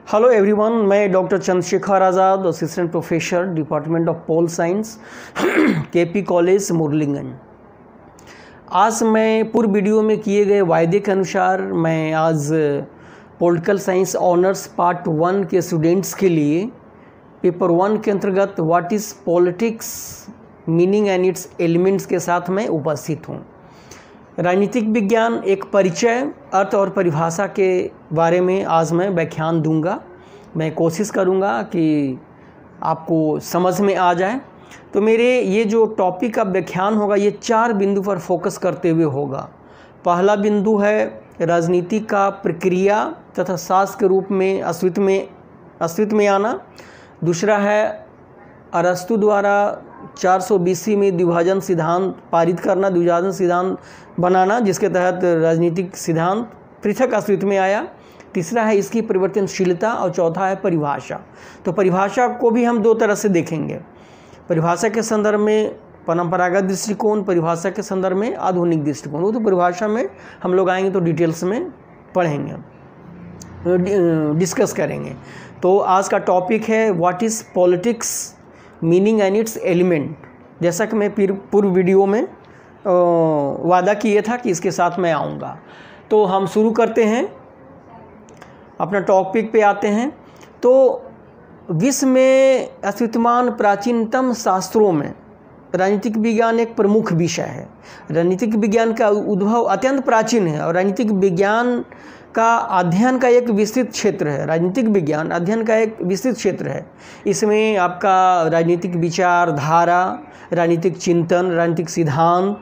Hello everyone, मैं doctor Chandrashekhar Azad, assistant professor department of pol science, KP college Murliganj. आज मैं पूर्व वीडियो में किए गए वायदे के अनुसार मैं आज पॉलिटिकल साइंस ऑनर्स पार्ट 1 के स्टूडेंट्स के लिए पेपर 1 के अंतर्गत what is politics meaning and it's elements के साथ मैं उपस्थित हूँ। राजनीतिक विज्ञान एक परिचय, अर्थ और परिभाषा के बारे में आज मैं व्याख्यान दूंगा। मैं कोशिश करूंगा कि आपको समझ में आ जाए। तो मेरे ये जो टॉपिक का व्याख्यान होगा ये 4 बिंदु पर फोकस करते हुए होगा। पहला बिंदु है राजनीति का प्रक्रिया तथा शास्त्र के रूप में अस्तित्व में आना। दूसरा है अरस्तु द्वारा 400 BC में द्विभाजन सिद्धांत पारित करना, द्विभाजन सिद्धांत बनाना, जिसके तहत राजनीतिक सिद्धांत पृथक अस्तित्व में आया। तीसरा है इसकी परिवर्तनशीलता और चौथा है परिभाषा। तो परिभाषा को भी हम 2 तरह से देखेंगे, परिभाषा के संदर्भ में परंपरागत दृष्टिकोण, परिभाषा के संदर्भ में आधुनिक दृष्टिकोण। वो तो परिभाषा में हम लोग आएंगे तो डिटेल्स में पढ़ेंगे, डिस्कस करेंगे। तो आज का टॉपिक है what is politics meaning and it's element. जैसा कि मैं पूर्व वीडियो में वादा किए था कि इसके साथ मैं आऊँगा। तो हम शुरू करते हैं, अपना टॉपिक पे आते हैं। तो विश्व में अस्तित्वमान प्राचीनतम शास्त्रों में राजनीतिक विज्ञान एक प्रमुख विषय है। राजनीतिक विज्ञान का उद्भव अत्यंत प्राचीन है और राजनीतिक विज्ञान का अध्ययन का एक विस्तृत क्षेत्र है। राजनीतिक विज्ञान अध्ययन का एक विस्तृत क्षेत्र है। इसमें आपका राजनीतिक विचारधारा, राजनीतिक चिंतन, राजनीतिक सिद्धांत,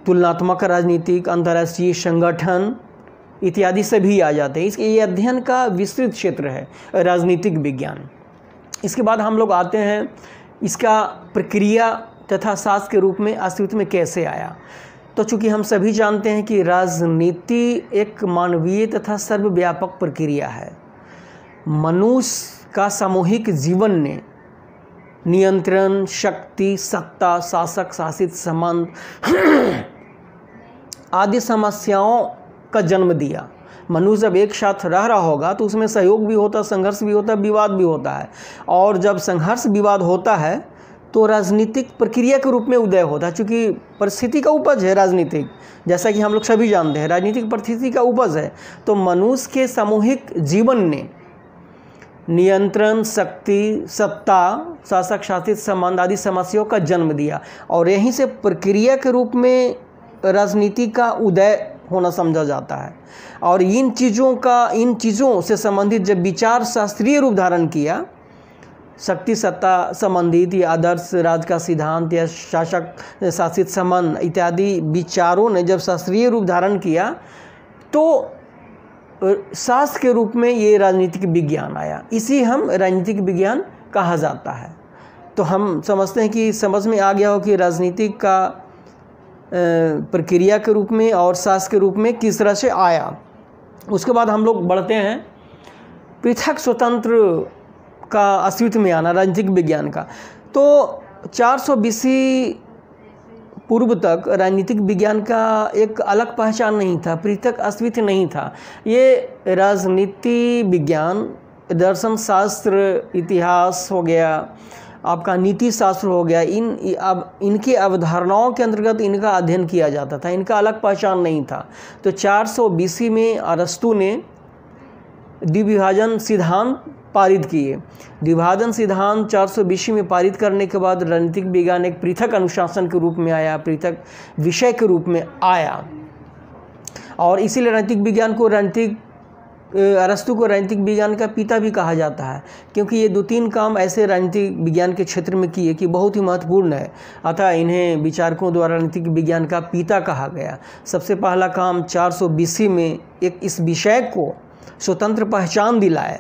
तुलनात्मक राजनीतिक, अंतर्राष्ट्रीय संगठन इत्यादि सभी आ जाते हैं। इसके ये अध्ययन का विस्तृत क्षेत्र है राजनीतिक विज्ञान। इसके बाद हम लोग आते हैं इसका प्रक्रिया तथा शास्त्र के रूप में अस्तित्व में कैसे आया। तो चूँकि हम सभी जानते हैं कि राजनीति एक मानवीय तथा सर्वव्यापक प्रक्रिया है। मनुष्य का सामूहिक जीवन ने नियंत्रण, शक्ति, सत्ता, शासक शासित संबंध आदि समस्याओं का जन्म दिया। मनुष्य जब एक साथ रह रहा होगा तो उसमें सहयोग भी होता, संघर्ष भी होता, विवाद भी होता है। और जब संघर्ष विवाद होता है तो राजनीतिक प्रक्रिया के रूप में उदय होता है। चूँकि परिस्थिति का उपज है राजनीतिक, जैसा कि हम लोग सभी जानते हैं, राजनीतिक परिस्थिति का उपज है। तो मनुष्य के सामूहिक जीवन ने नियंत्रण, शक्ति, सत्ता, शासक शासित संबंध आदि समस्याओं का जन्म दिया और यहीं से प्रक्रिया के रूप में राजनीति का उदय होना समझा जाता है। और इन चीज़ों से संबंधित जब विचार शास्त्रीय रूप धारण किया, शक्ति सत्ता संबंधित या आदर्श राज का सिद्धांत या शासक शासित संबंध इत्यादि विचारों ने जब शास्त्रीय रूप धारण किया तो शास्त्र के रूप में ये राजनीतिक विज्ञान आया। इसी हम राजनीतिक विज्ञान कहा जाता है। तो हम समझते हैं कि समझ में आ गया हो कि राजनीतिक का प्रक्रिया के रूप में और शास्त्र के रूप में किस तरह से आया। उसके बाद हम लोग बढ़ते हैं पृथक स्वतंत्र का अस्तित्व में आना राजनीतिक विज्ञान का। तो 400 BC पूर्व तक राजनीतिक विज्ञान का एक अलग पहचान नहीं था, पृथक अस्तित्व नहीं था। ये राजनीति विज्ञान, दर्शन शास्त्र, इतिहास हो गया, आपका नीति शास्त्र हो गया, इनकी अवधारणाओं के अंतर्गत इनका अध्ययन किया जाता था। इनका अलग पहचान नहीं था। तो 400 BC में अरस्तु ने द्विभाजन सिद्धांत पारित किए। द्विभाजन सिद्धांत 400 BC में पारित करने के बाद राजनीतिक विज्ञान एक पृथक अनुशासन के रूप में आया, पृथक विषय के रूप में आया। और इसीलिए राजनीतिक विज्ञान को अरस्तु को राजनीतिक विज्ञान का पिता भी कहा जाता है, क्योंकि ये 2-3 काम ऐसे राजनीतिक विज्ञान के क्षेत्र में किए कि बहुत ही महत्वपूर्ण है। अतः इन्हें विचारकों द्वारा राजनीतिक विज्ञान का पिता कहा गया। सबसे पहला काम 400 BC में एक इस विषय को स्वतंत्र पहचान दिलाए।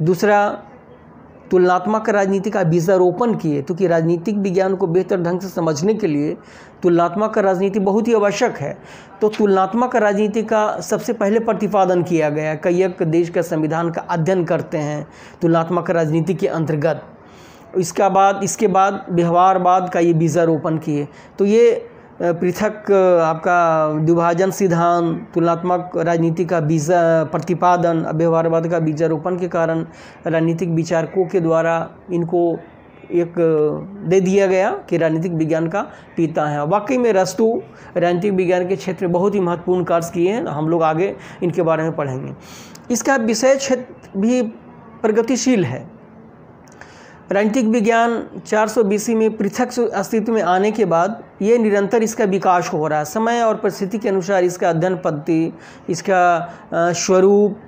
दूसरा, तुलनात्मक राजनीति का बीजारोपण किए, क्योंकि राजनीतिक विज्ञान को बेहतर ढंग से समझने के लिए तुलनात्मक राजनीति बहुत ही आवश्यक है। तो तुलनात्मक राजनीति का सबसे पहले प्रतिपादन किया गया। कई एक देश का संविधान का अध्ययन करते हैं तुलनात्मक राजनीति के अंतर्गत। इसके बाद व्यवहारवाद का ये बीजारोपण किए। तो ये पृथक आपका विभाजन सिद्धांत, तुलनात्मक राजनीति का बीज प्रतिपादन, व्यवहारवाद का बीजारोपण के कारण राजनीतिक विचारकों के द्वारा इनको एक दे दिया गया कि राजनीतिक विज्ञान का पिता है। वाकई में अरस्तु राजनीतिक विज्ञान के क्षेत्र में बहुत ही महत्वपूर्ण कार्य किए हैं। हम लोग आगे इनके बारे में पढ़ेंगे। इसका विषय क्षेत्र भी प्रगतिशील है। राजनीतिक विज्ञान 400 BC में पृथक अस्तित्व में आने के बाद ये निरंतर इसका विकास हो रहा है। समय और परिस्थिति के अनुसार इसका अध्ययन पद्धति, इसका स्वरूप,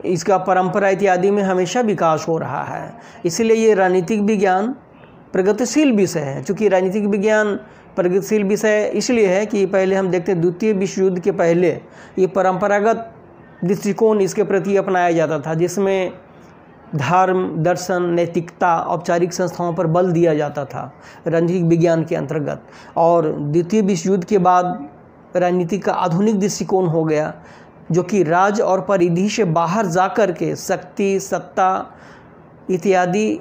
इसका परंपरा इत्यादि में हमेशा विकास हो रहा है। इसलिए ये राजनीतिक विज्ञान प्रगतिशील विषय है। चूँकि राजनीतिक विज्ञान प्रगतिशील विषय इसलिए है कि पहले हम देखते हैं द्वितीय विश्व युद्ध के पहले ये परंपरागत दृष्टिकोण इसके प्रति अपनाया जाता था, जिसमें धर्म, दर्शन, नैतिकता, औपचारिक संस्थाओं पर बल दिया जाता था राजनीतिक विज्ञान के अंतर्गत। और द्वितीय विश्व युद्ध के बाद राजनीति का आधुनिक दृष्टिकोण हो गया, जो कि राज्य और परिधि से बाहर जाकर के शक्ति, सत्ता इत्यादि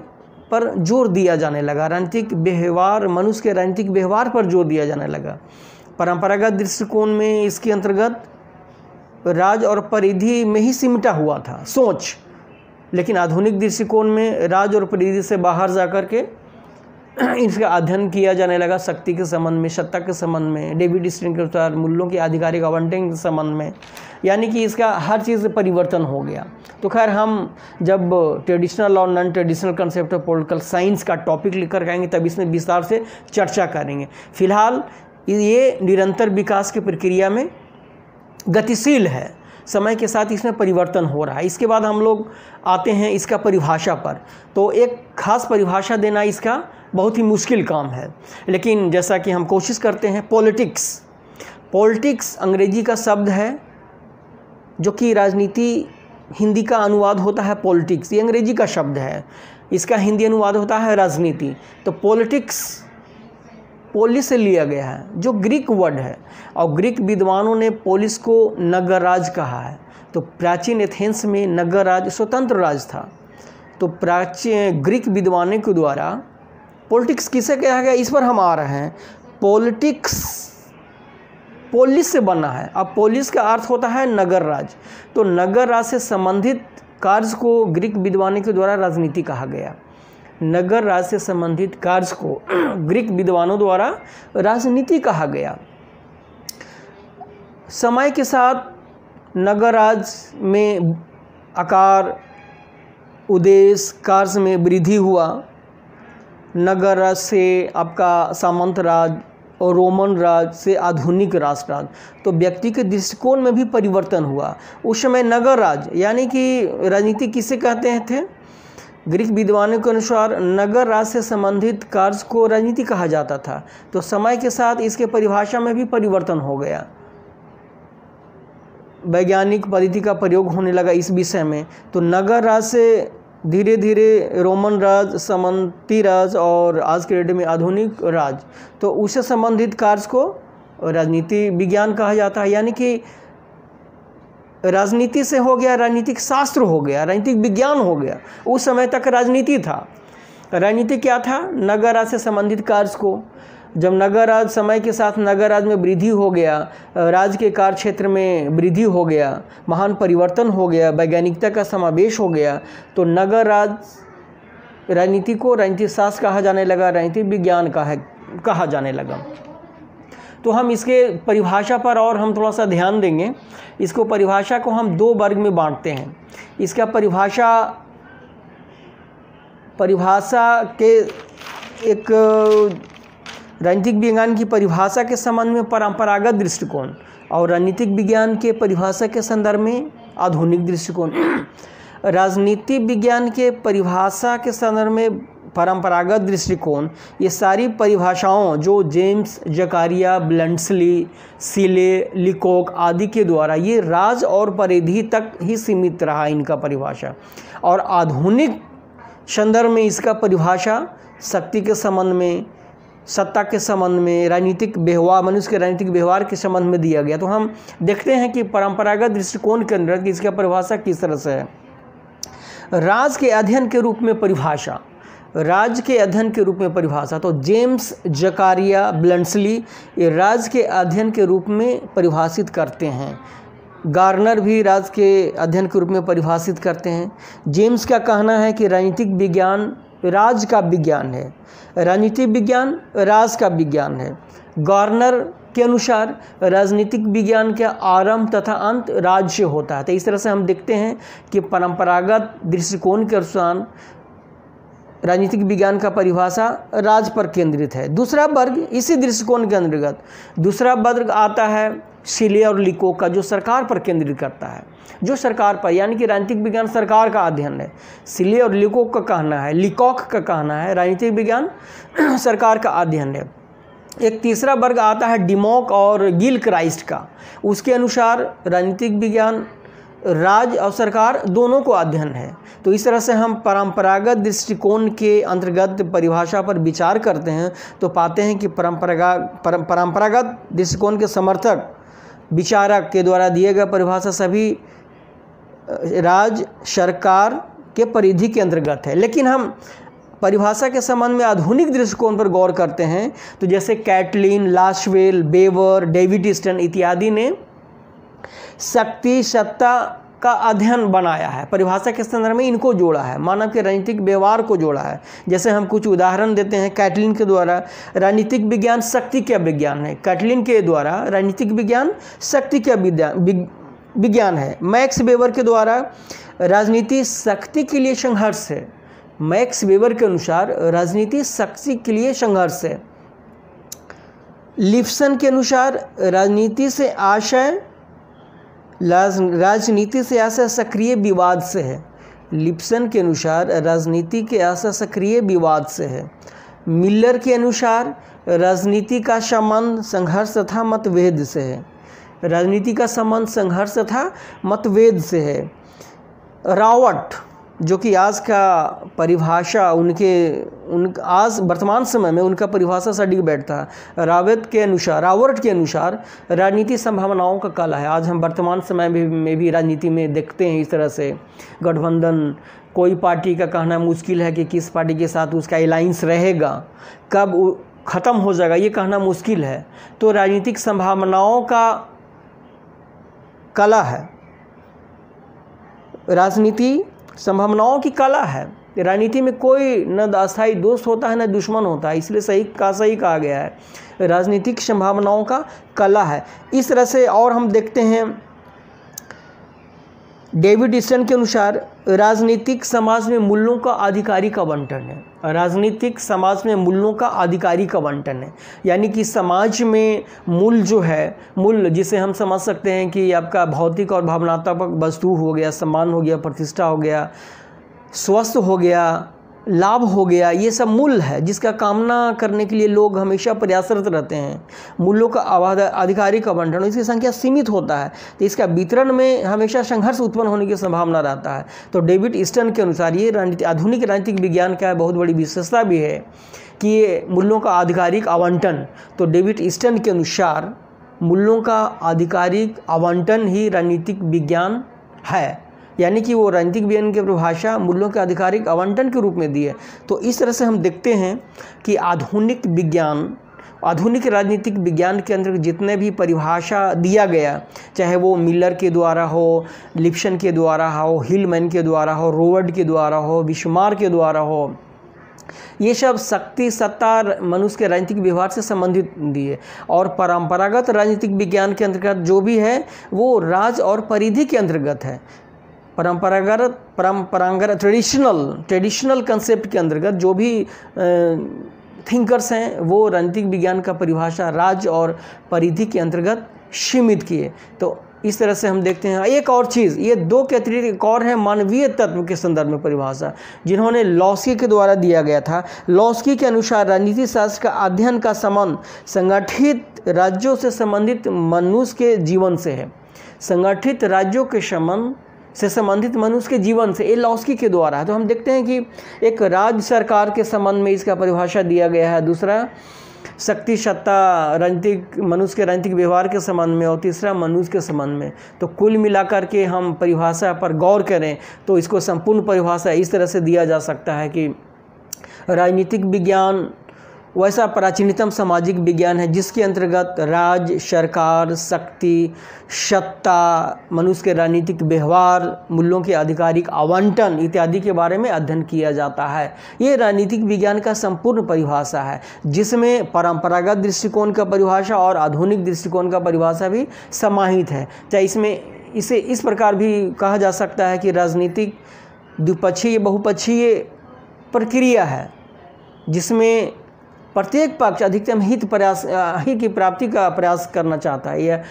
पर जोर दिया जाने लगा। राजनीतिक व्यवहार, मनुष्य के राजनीतिक व्यवहार पर जोर दिया जाने लगा। परंपरागत दृष्टिकोण में इसके अंतर्गत राज्य और परिधि में ही सिमटा हुआ था सोच, लेकिन आधुनिक दृष्टिकोण में राज्य और परिधि से बाहर जाकर के इसका अध्ययन किया जाने लगा, शक्ति के संबंध में, सत्ता के संबंध में, डेविड स्टीन के अनुसार मूल्यों के आधिकारिक आवंटन के संबंध में, यानी कि इसका हर चीज़ परिवर्तन हो गया। तो खैर हम जब ट्रेडिशनल और non traditional concept of political science का टॉपिक लेकर आएंगे तब इसमें विस्तार से चर्चा करेंगे। फिलहाल ये निरंतर विकास की प्रक्रिया में गतिशील है, समय के साथ इसमें परिवर्तन हो रहा है। इसके बाद हम लोग आते हैं इसका परिभाषा पर। तो एक खास परिभाषा देना इसका बहुत ही मुश्किल काम है, लेकिन जैसा कि हम कोशिश करते हैं। पॉलिटिक्स अंग्रेजी का शब्द है, जो कि राजनीति हिंदी का अनुवाद होता है पॉलिटिक्स, ये अंग्रेजी का शब्द है। इसका हिंदी अनुवाद होता है राजनीति। तो पॉलिटिक्स पोलिस से लिया गया है, जो ग्रीक वर्ड है, और ग्रीक विद्वानों ने पोलिस को नगर राज कहा है। तो प्राचीन एथेंस में नगर राज स्वतंत्र राज था। तो प्राचीन ग्रीक विद्वानों के द्वारा पॉलिटिक्स किसे कहा गया, इस पर हम आ रहे हैं। पॉलिटिक्स पोलिस से बना है। अब पोलिस का अर्थ होता है नगर राज। तो नगर राज से संबंधित कार्य को ग्रीक विद्वानों के द्वारा राजनीति कहा गया। नगर राज से संबंधित कार्य को ग्रीक विद्वानों द्वारा राजनीति कहा गया। समय के साथ नगर राज में आकार, उद्देश्य, कार्य में वृद्धि हुआ। नगर राज से आपका सामंत राज और रोमन राज से आधुनिक राष्ट्र। तो व्यक्ति के दृष्टिकोण में भी परिवर्तन हुआ। उस समय नगर राज यानी कि राजनीति किसे कहते थे, ग्रीक विद्वानों के अनुसार नगर राज से संबंधित कार्य को राजनीति कहा जाता था। तो समय के साथ इसके परिभाषा में भी परिवर्तन हो गया। वैज्ञानिक पद्धति का प्रयोग होने लगा इस विषय में। तो नगर राज से धीरे धीरे रोमन राज, सामंती राज और आज के डेट में आधुनिक राज, तो उससे संबंधित कार्य को राजनीति विज्ञान कहा जाता है। यानी कि राजनीति से हो गया राजनीतिक शास्त्र, हो गया राजनीतिक विज्ञान, हो गया। उस समय तक राजनीति था। राजनीति क्या था, नगर राज से संबंधित कार्य को। जब नगर राज, समय के साथ नगर राज में वृद्धि हो गया, राज्य के कार्य क्षेत्र में वृद्धि हो गया, महान परिवर्तन हो गया, वैज्ञानिकता का समावेश हो गया, तो नगर राज राजनीति को राजनीतिक शास्त्र कहा जाने लगा, राजनीतिक विज्ञान कहा जाने लगा। तो हम इसके परिभाषा पर और हम थोड़ा सा ध्यान देंगे। इसको परिभाषा को हम दो वर्ग में बांटते हैं। इसका परिभाषा के एक राजनीतिक विज्ञान की परिभाषा के संबंध में परंपरागत दृष्टिकोण और राजनीतिक विज्ञान के परिभाषा के संदर्भ में आधुनिक दृष्टिकोण। राजनीतिक विज्ञान के परिभाषा के संदर्भ में परंपरागत दृष्टिकोण, ये सारी परिभाषाओं जो जेम्स जकारिया, ब्लंट्सली, सीले, लिकोक आदि के द्वारा, ये राज और परिधि तक ही सीमित रहा इनका परिभाषा। और आधुनिक संदर्भ में इसका परिभाषा शक्ति के संबंध में, सत्ता के संबंध में, राजनीतिक व्यवहार, मनुष्य के राजनीतिक व्यवहार के संबंध में दिया गया। तो हम देखते हैं कि परंपरागत दृष्टिकोण के अंदर इसका परिभाषा किस तरह से है। राज के अध्ययन के रूप में परिभाषा, राज्य के अध्ययन के रूप में परिभाषा, तो जेम्स जकारिया ब्लंट्सली ये राज्य के अध्ययन के रूप में परिभाषित करते हैं। गार्नर भी राज्य के अध्ययन के रूप में परिभाषित करते हैं। जेम्स का कहना है कि राजनीतिक विज्ञान राज्य का विज्ञान है, राजनीतिक विज्ञान राज्य का विज्ञान है। गार्नर के अनुसार राजनीतिक विज्ञान का आरंभ तथा अंत राज्य से होता है। तो इस तरह से हम देखते हैं कि परंपरागत दृष्टिकोण के अनुसार राजनीतिक विज्ञान का परिभाषा राज्य पर केंद्रित है। दूसरा वर्ग इसी दृष्टिकोण के अंतर्गत दूसरा वर्ग आता है सिले और लिकोक का, जो सरकार पर केंद्रित करता है, जो सरकार पर, यानी कि राजनीतिक विज्ञान सरकार का अध्ययन है। सिले और लिकोक का कहना है, लिकॉक का कहना है राजनीतिक विज्ञान सरकार का अध्ययन है। एक तीसरा वर्ग आता है डिमॉक और गिलक्राइस्ट का, उसके अनुसार राजनीतिक विज्ञान राज्य और सरकार दोनों को अध्ययन है। तो इस तरह से हम परंपरागत दृष्टिकोण के अंतर्गत परिभाषा पर विचार करते हैं तो पाते हैं कि परंपरागत दृष्टिकोण के समर्थक विचारक के द्वारा दिए गए परिभाषा सभी राज्य सरकार के परिधि के अंतर्गत है। लेकिन हम परिभाषा के संबंध में आधुनिक दृष्टिकोण पर गौर करते हैं तो जैसे कैटलिन, लाशवेल, बेवर, डेविड ईस्टन इत्यादि ने शक्ति सत्ता का अध्ययन बनाया है। परिभाषा के संदर्भ में इनको जोड़ा है, मानव के राजनीतिक व्यवहार को जोड़ा है। जैसे हम कुछ उदाहरण देते हैं। कैटलिन के द्वारा राजनीतिक विज्ञान शक्ति का विज्ञान है। कैटलिन के द्वारा राजनीतिक विज्ञान शक्ति का विज्ञान है। मैक्स वेबर के द्वारा राजनीति शक्ति के लिए संघर्ष है। मैक्स वेबर के अनुसार राजनीति शक्ति के लिए संघर्ष है। लिप्सन के अनुसार राजनीति से आशय सक्रिय विवाद से है। लिप्सन के अनुसार राजनीति के आशय सक्रिय विवाद से है। मिलर के अनुसार राजनीति का संबंध संघर्ष तथा मतभेद से है। राजनीति का संबंध संघर्ष तथा मतभेद से है। रावर्ट, जो कि आज का परिभाषा आज वर्तमान समय में उनका परिभाषा सटीक बैठता है। रावर्ट के अनुसार राजनीति संभावनाओं का कला है। आज हम वर्तमान समय में भी राजनीति में देखते हैं इस तरह से गठबंधन, कोई पार्टी का कहना मुश्किल है कि किस पार्टी के साथ उसका अलायंस रहेगा, कब ख़त्म हो जाएगा, ये कहना मुश्किल है। तो राजनीतिक संभावनाओं का कला है, राजनीति संभावनाओं की कला है। राजनीति में कोई न अस्थायी दोस्त होता है न दुश्मन होता है, इसलिए सही कहा गया है राजनीतिक संभावनाओं का कला है। इस तरह से और हम देखते हैं डेविड ईस्टन के अनुसार राजनीतिक समाज में मूल्यों का आधिकारिक आवंटन है। राजनीतिक समाज में मूल्यों का आधिकारिक आवंटन है, यानी कि समाज में मूल्य जो है, मूल्य जिसे हम समझ सकते हैं कि आपका भौतिक और भावनात्मक वस्तु हो गया, सम्मान हो गया, प्रतिष्ठा हो गया, स्वस्थ हो गया, लाभ हो गया, ये सब मूल्य है जिसका कामना करने के लिए लोग हमेशा प्रयासरत रहते हैं। मूल्यों का आधिकारिक आवंटन, इसकी संख्या सीमित होता है तो इसका वितरण में हमेशा संघर्ष उत्पन्न होने की संभावना रहता है। तो डेविड ईस्टन के अनुसार ये आधुनिक राजनीतिक विज्ञान का बहुत बड़ी विशेषता भी है कि ये मूल्यों का आधिकारिक आवंटन। तो डेविड ईस्टन के अनुसार मूल्यों का आधिकारिक आवंटन ही राजनीतिक विज्ञान है, यानी कि वो राजनीतिक विज्ञान की परिभाषा मूल्यों के आधिकारिक आवंटन के रूप में दी है। तो इस तरह से हम देखते हैं कि आधुनिक राजनीतिक विज्ञान के अंदर जितने भी परिभाषा दिया गया, चाहे वो मिलर के द्वारा हो, लिप्सन के द्वारा हो, हिलमैन के द्वारा हो, रोवर्ड के द्वारा हो, बिस्मार्क के द्वारा हो, ये सब शक्ति सत्ता मनुष्य के राजनीतिक व्यवहार से संबंधित दिए। और परंपरागत राजनीतिक विज्ञान के अंतर्गत जो भी है वो राज्य और परिधि के अंतर्गत है। परंपरागत ट्रेडिशनल कंसेप्ट के अंतर्गत जो भी थिंकर्स हैं वो राजनीतिक विज्ञान का परिभाषा राज्य और परिधि के अंतर्गत सीमित किए। तो इस तरह से हम देखते हैं। एक और चीज़, ये दो के अतिरिक्त एक और है मानवीय तत्व के संदर्भ में परिभाषा, जिन्होंने लॉस्की के द्वारा दिया गया था। लॉस्की के अनुसार राजनीति शास्त्र का अध्ययन का संबंध संगठित राज्यों से संबंधित मनुष्य के जीवन से है। संगठित राज्यों के संबंध से संबंधित मनुष्य के जीवन से, ये लॉस्की के द्वारा है। तो हम देखते हैं कि एक राज्य सरकार के संबंध में इसका परिभाषा दिया गया है, दूसरा शक्ति सत्ता राजनीतिक मनुष्य के राजनीतिक व्यवहार के संबंध में, और तीसरा मनुष्य के संबंध में। तो कुल मिलाकर के हम परिभाषा पर गौर करें तो इसको संपूर्ण परिभाषा इस तरह से दिया जा सकता है कि राजनीतिक विज्ञान वैसा प्राचीनतम सामाजिक विज्ञान है जिसके अंतर्गत राज्य, सरकार, शक्ति, सत्ता, मनुष्य के राजनीतिक व्यवहार, मूल्यों के आधिकारिक आवंटन इत्यादि के बारे में अध्ययन किया जाता है। ये राजनीतिक विज्ञान का संपूर्ण परिभाषा है जिसमें परंपरागत दृष्टिकोण का परिभाषा और आधुनिक दृष्टिकोण का परिभाषा भी समाहित है। चाहे इसे इस प्रकार भी कहा जा सकता है कि राजनीतिक द्विपक्षीय बहुपक्षीय प्रक्रिया है जिसमें प्रत्येक पक्ष अधिकतम हित की प्राप्ति का प्रयास करना चाहता है। यह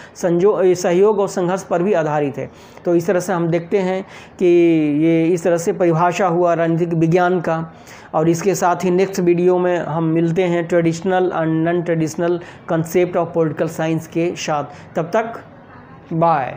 सहयोग और संघर्ष पर भी आधारित है। तो इस तरह से हम देखते हैं कि ये इस तरह से परिभाषा हुआ राजनीतिक विज्ञान का। और इसके साथ ही नेक्स्ट वीडियो में हम मिलते हैं traditional and non traditional concept of political science के साथ। तब तक बाय।